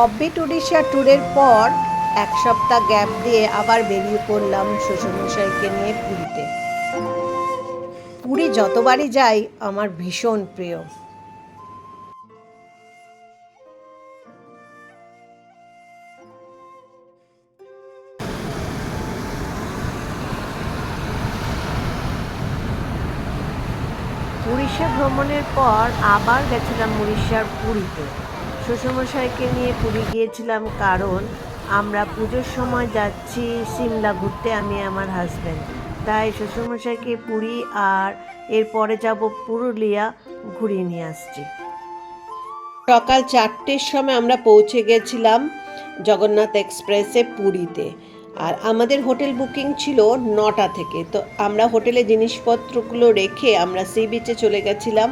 Offbeat Orissa ট্যুরের পর এক সপ্তাহ গ্যাপ দিয়ে আবার বেরিয়ে পড়লাম শ্বশুরমশাইকে নিয়ে পুরীতে। পুরী যতবারই যাই আমার ভীষণ প্রিয়। উড়িষ্যা ভ্রমণের পর আবার গেছিলাম উড়িষ্যার পুরীতে। শ্বশুরমশাইকে নিয়ে পুরী গিয়েছিলাম কারণ আমরা পুজোর সময় যাচ্ছি সিমলা ঘুরতে, আমি আমার হাজব্যান্ড। তাই শ্বশুরমশাইকে পুরী আর এরপরে যাব পুরুলিয়া ঘুরিয়ে নিয়ে আসছি। সকাল 4টের সময় আমরা পৌঁছে গেছিলাম জগন্নাথ এক্সপ্রেসে পুরীতে। আর আমাদের হোটেল বুকিং ছিল 9টা থেকে। তো আমরা হোটেলে জিনিসপত্রগুলো রেখে আমরা সি বিচে চলে গেছিলাম।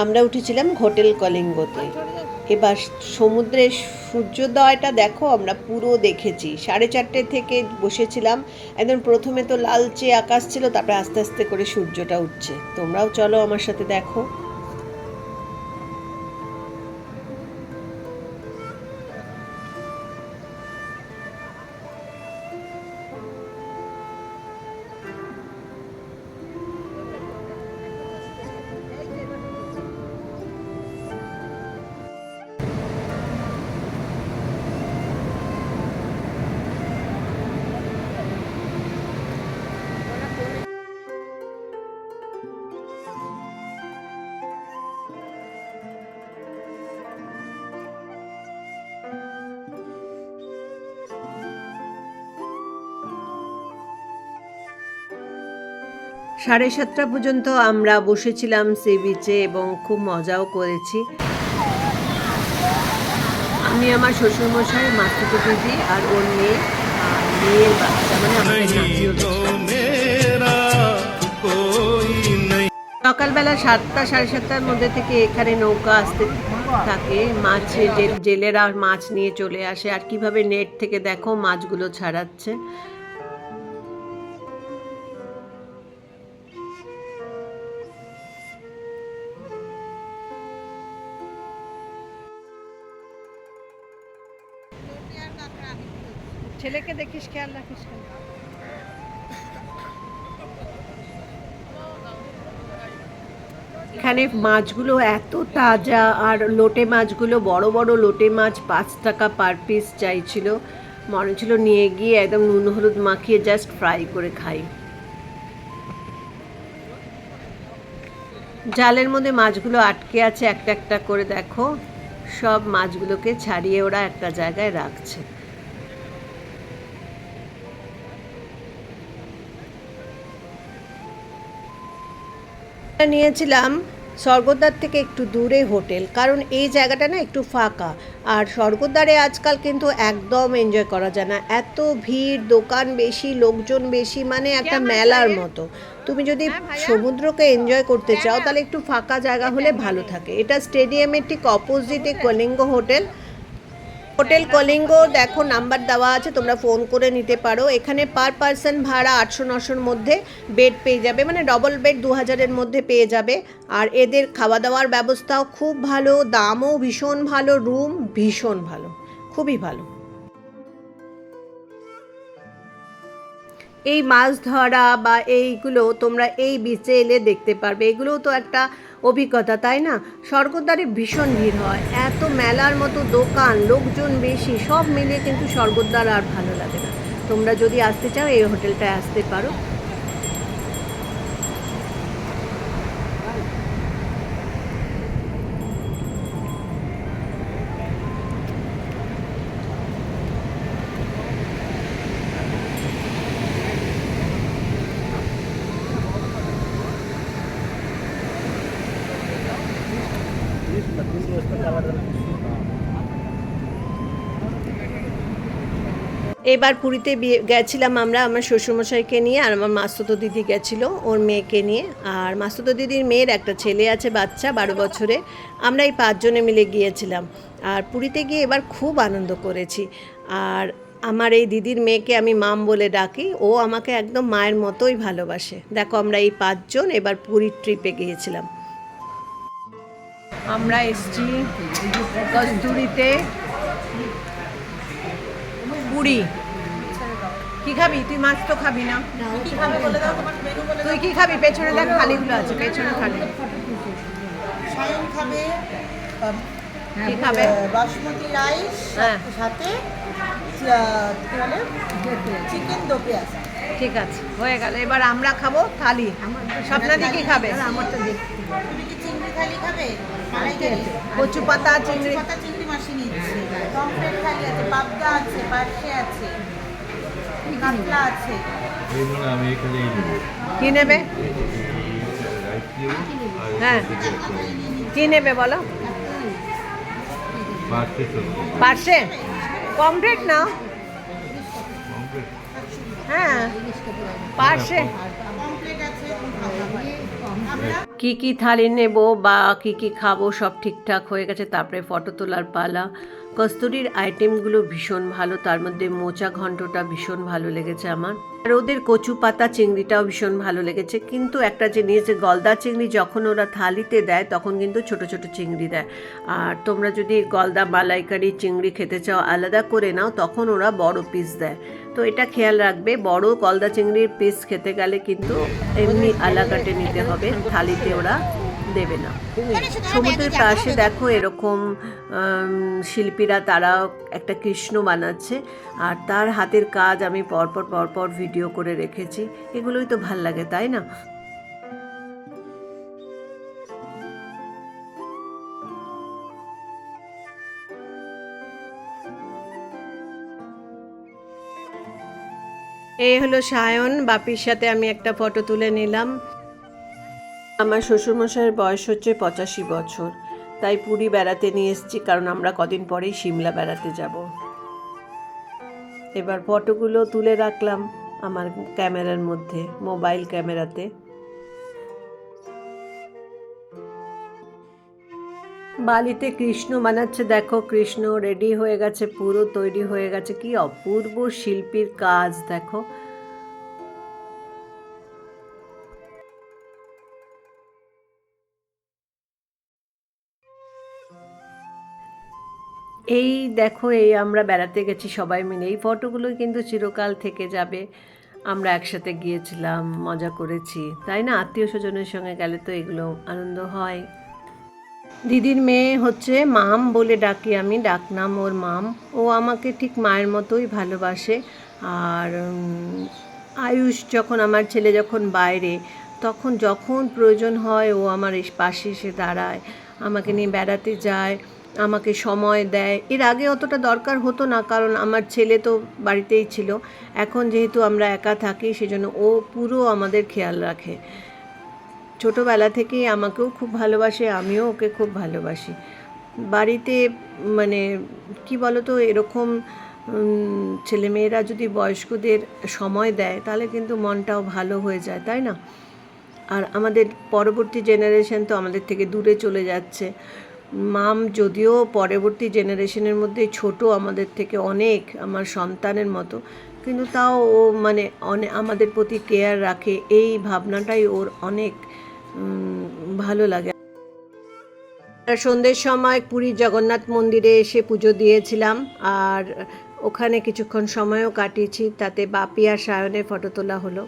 আমরা উঠেছিলাম হোটেল কলিঙ্গতে। এবার সমুদ্রের সূর্যোদয়টা দেখো, আমরা পুরো দেখেছি। 4:30 থেকে বসেছিলাম। একদম প্রথমে তো লালচে আকাশ ছিল, তারপরে আস্তে আস্তে করে সূর্যটা উঠছে। তোমরাও চলো আমার সাথে দেখো। সাড়ে 7টা পর্যন্ত আমরা বসেছিলাম সি বিচে এবং খুব মজাও করেছি। আমি আমার শ্বশুরমশাই, মাস্তুতো দিদি আর ওর মেয়ে আর মেয়ের বাচ্চা, মানে আমাদের নাতিও। সকালবেলা 7টা সাড়ে 7টার মধ্যে থেকে এখানে নৌকা আসতে থাকে, মাছ জেলেরা মাছ নিয়ে চলে আসে। আর কিভাবে নেট থেকে দেখো মাছগুলো ছাড়াচ্ছে। ছেলেকে দেখিস, খেয়াল রাখিস। এখানে মাছগুলো এত তাজা, আর লোটে মাছগুলো বড় বড় লোটে মাছ 5 টাকা পার পিস চাইছিল। মনে ছিল নিয়ে গিয়ে একদম নুন হলুদ মাখিয়ে জাস্ট ফ্রাই করে খাই। জালের মধ্যে মাছগুলো আটকে আছে একটা একটা করে, দেখো সব মাছগুলোকে ছাড়িয়ে ওরা একটা জায়গায় রাখছে। নিয়েছিলাম স্বর্গদ্বার থেকে একটু দূরে হোটেল, কারণ এই জায়গাটা না একটু ফাঁকা। আর স্বর্গদ্বারে আজকাল কিন্তু একদম এনজয় করা যায় না, এত ভিড়, দোকান বেশি, লোকজন বেশি, মানে একটা মেলার মতো। তুমি যদি সমুদ্রকে এনজয় করতে চাও তাহলে একটু ফাঁকা জায়গা হলে ভালো থাকে। এটা স্টেডিয়ামের ঠিক অপোজিটে কলিঙ্গ হোটেল। হোটেল কলিঙ্গ দেখো নাম্বার দেওয়া আছে, তোমরা ফোন করে নিতে পারো। এখানে পার পারসন ভাড়া 800-900-র মধ্যে বেড পেয়ে যাবে, মানে ডবল বেড 2000-এর মধ্যে পেয়ে যাবে। আর এদের খাওয়া দাওয়ার ব্যবস্থাও খুব ভালো, দামও ভীষণ ভালো, রুম ভীষণ ভালো, খুবই ভালো। এই মাছ ধরা বা এইগুলো তোমরা এই বিচে এলে দেখতে পারবে। এগুলোও তো একটা অভিজ্ঞতা, তাই না? স্বর্গদ্বারে ভীষণ ভিড় হয়, এত মেলার মতো দোকান, লোকজন বেশি, সব মিলিয়ে কিন্তু স্বর্গদ্বার আর ভালো লাগে না। তোমরা যদি আসতে চাও এই হোটেলটায় আসতে পারো। এবার পুরীতে গেছিলাম আমরা আমার শ্বশুরমশাইকে নিয়ে, আর আমার মাস্তুতো দিদি গেছিলো ওর মেয়েকে নিয়ে। আর মাস্তুতো দিদির মেয়ের একটা ছেলে আছে, বাচ্চা 12 বছরে। আমরা এই 5 জনে মিলে গিয়েছিলাম। আর পুরীতে গিয়ে এবার খুব আনন্দ করেছি। আর আমার এই দিদির মেয়েকে আমি মাম বলে ডাকি, ও আমাকে একদম মায়ের মতোই ভালোবাসে। দেখো আমরা এই 5 জন এবার পুরীর ট্রিপে গিয়েছিলাম। আমরা এসছি কস্তুরীতে পুরি। কি খাবি তুই? মাছ তো খাবি না। তুই কি খাবি? পেছনে দেখ থালিগুলো আছে, পেছনে থালি। সায়ন খাবে কি খাবে? বাসমতি রাইস, হ্যাঁ সাথে কি বলে চিকেন দো পেঁয়াজ। ঠিক আছে, হয়ে গেল। এবার আমরা খাবো থালি। স্বপ্নাদি কি খাবে? তুমি কি চিংড়ি থালি খাবে? মালাইকারি, কচু পাতা চিংড়ি। পাতা চিংড়ি মাসি নিচ্ছে, পমফ্রেট থালি আছে, পাবদা আছে, পার্শে আছে, কাতলা আছে। আমি এখানে কি নেবে? হ্যাঁ কি নেবে বলো? পার্শে পমফ্রেট নাও। হ্যাঁ পার্শে। কি কি থালি নেব বা কি কি খাবো সব ঠিকঠাক হয়ে গেছে। তারপরে ফটো তোলার পালা। কস্তুরীর আইটেমগুলো ভীষণ ভালো, তার মধ্যে মোচা ঘন্টটা ভীষণ ভালো লেগেছে আমার। আর ওদের কচু পাতা চিংড়িটাও ভীষণ ভালো লেগেছে। কিন্তু একটা জিনিস, যে গলদা চিংড়ি যখন ওরা থালিতে দেয় তখন কিন্তু ছোট ছোট চিংড়ি দেয়। আর তোমরা যদি গলদা মালাইকারি চিংড়ি খেতে চাও আলাদা করে নাও, তখন ওরা বড় পিস দেয়। তো এটা খেয়াল রাখবে, বড় গলদা চিংড়ির পিস খেতে গেলে কিন্তু এমনি আলাকাটে নিতে হবে, থালিতে ওরা দেবে না। সমুদ্রের পাশে দেখো এরকম শিল্পীরা, তারা একটা কৃষ্ণ বানাচ্ছে, আর তার হাতের কাজ আমি পরপর পরপর ভিডিও করে রেখেছি। এগুলোই তো ভাল লাগে, তাই না? এই হলো সায়ন, বাপির সাথে আমি একটা ফটো তুলে নিলাম। আমার শ্বশুরমশাইয়ের বয়স হচ্ছে 85 বছর, তাই পুরী বেড়াতে নিয়ে এসেছি, কারণ আমরা কদিন পরেই সিমলা বেড়াতে যাব। এবার ফটোগুলো তুলে রাখলাম আমার ক্যামেরার মধ্যে, মোবাইল ক্যামেরাতে। বালিতে কৃষ্ণ বানাচ্ছে, দেখো কৃষ্ণ রেডি হয়ে গেছে, পুরো তৈরি হয়ে গেছে। কি অপূর্ব শিল্পীর কাজ দেখো। এই দেখো, এই আমরা বেড়াতে গেছি সবাই মিলে, এই ফটোগুলো কিন্তু চিরকাল থেকে যাবে। আমরা একসাথে গিয়েছিলাম, মজা করেছি, তাই না? আত্মীয় স্বজনের সঙ্গে গেলে তো এগুলো আনন্দ হয়। দিদির মেয়ে হচ্ছে মাম বলে ডাকি আমি, ডাকনাম ওর মাম। ও আমাকে ঠিক মায়ের মতোই ভালোবাসে। আর আয়ুষ যখন, আমার ছেলে যখন বাইরে, তখন যখন প্রয়োজন হয় ও আমার পাশে এসে দাঁড়ায়, আমাকে নিয়ে বেড়াতে যায়, আমাকে সময় দেয়। এর আগে অতটা দরকার হতো না, কারণ আমার ছেলে তো বাড়িতেই ছিল। এখন যেহেতু আমরা একা থাকি, সেজন্য ও পুরো আমাদের খেয়াল রাখে। ছোটোবেলা থেকেই আমাকেও খুব ভালোবাসে, আমিও ওকে খুব ভালোবাসি। বাড়িতে মানে কি বলো তো, এরকম ছেলেমেয়েরা যদি বয়স্কদের সময় দেয়, তাহলে কিন্তু মনটাও ভালো হয়ে যায়, তাই না? আর আমাদের পরবর্তী জেনারেশন তো আমাদের থেকে দূরে চলে যাচ্ছে। মাম যদিও পরবর্তী জেনারেশনের মধ্যে ছোট আমাদের থেকে অনেক, আমার সন্তানের মতো, কিন্তু তাও ও মানে আমাদের প্রতি কেয়ার রাখে, এই ভাবনাটাই ওর অনেক ভালো লাগে। সন্ধ্যের সময় পুরী জগন্নাথ মন্দিরে এসে পুজো দিয়েছিলাম, আর ওখানে কিছুক্ষণ সময়ও কাটিয়েছি, তাতে বাপি আর সায়নের ফটো তোলা হলো।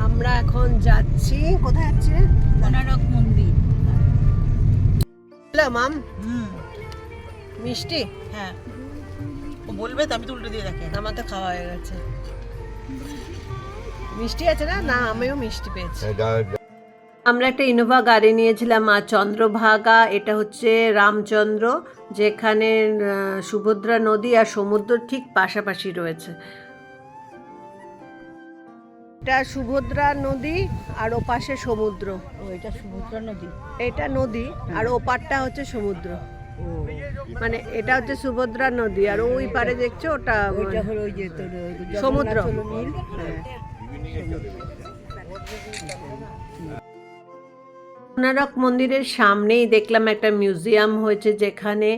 আমরা এখন যাচ্ছি, কোথায় যাচ্ছি রে? কোনারক মন্দির। হ্যালো মাম, মিষ্টি? হ্যাঁ, ও বলবে তো, আমি তো উল্টো দিয়ে দেখে। আমার তো খাওয়া হয়ে গেছে। মিষ্টি আছে না? না, আমিও মিষ্টি পেয়েছি। আমরা একটা ইনোভা গাড়ি নিয়েছিলাম, আর চন্দ্রভাগা, এটা হচ্ছে রামচন্দ্র, যেখানে সুভদ্রা নদী আর সমুদ্র ঠিক পাশাপাশি রয়েছে। এটা সুভদ্রা নদী আর ওপাশে সমুদ্র। এটা সুভদ্রা নদী। এটা নদী আর ওপারটা হচ্ছে সমুদ্র। মানে এটা হচ্ছে সুভদ্রা নদী, আর ওই পারে দেখছো ওটা হলো ওই যে সমুদ্র। কোনারক মন্দিরের সামনেই দেখলাম একটা মিউজিয়াম হয়েছে, যেখানে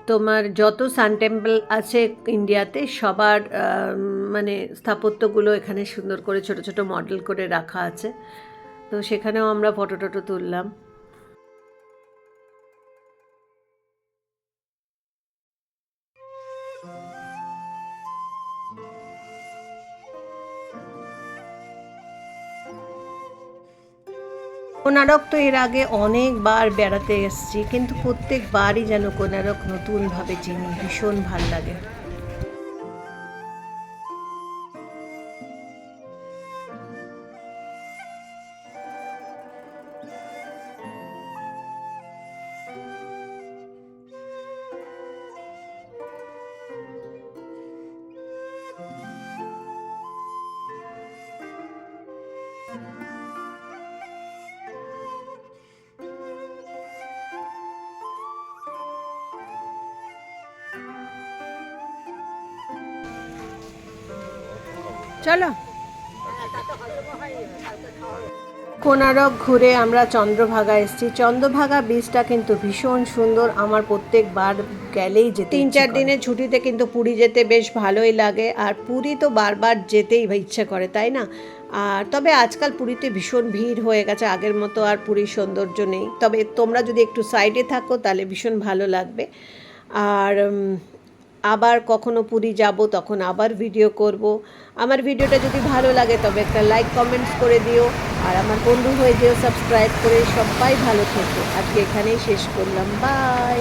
তোমার যত সান টেম্পল আছে ইন্ডিয়াতে, সবার মানে স্থাপত্যগুলো এখানে সুন্দর করে ছোট ছোট মডেল করে রাখা আছে। তো সেখানেও আমরা ফটো টটো তুললাম। কোণারক তো এর আগে অনেকবার বেড়াতে এসেছি, কিন্তু প্রত্যেকবারই যেন কোণারক নতুনভাবে চিনি, ভীষণ ভাল লাগে। চলো। কোণারক ঘুরে আমরা চন্দ্রভাগা এসেছি। চন্দ্রভাগা বীচটা কিন্তু ভীষণ সুন্দর, আমার প্রত্যেকবার গেলেই যেতে 3-4 দিনের ছুটিতে কিন্তু পুরী যেতে বেশ ভালোই লাগে। আর পুরী তো বারবার যেতেই ইচ্ছে করে, তাই না? আর তবে আজকাল পুরীতে ভীষণ ভিড় হয়ে গেছে, আগের মতো আর পুরীর সৌন্দর্য নেই। তবে তোমরা যদি একটু সাইডে থাকো তাহলে ভীষণ ভালো লাগবে। আর আবার কখনো পুরী যাব তখন আবার ভিডিও করব। আমার ভিডিওটা যদি ভালো লাগে তবে একটা লাইক কমেন্টস করে দিও, আর আমার বন্ধু হয়ে যেও সাবস্ক্রাইব করে। সবাই ভালো থেকো। আজকে এখানেই শেষ করলাম, বাই।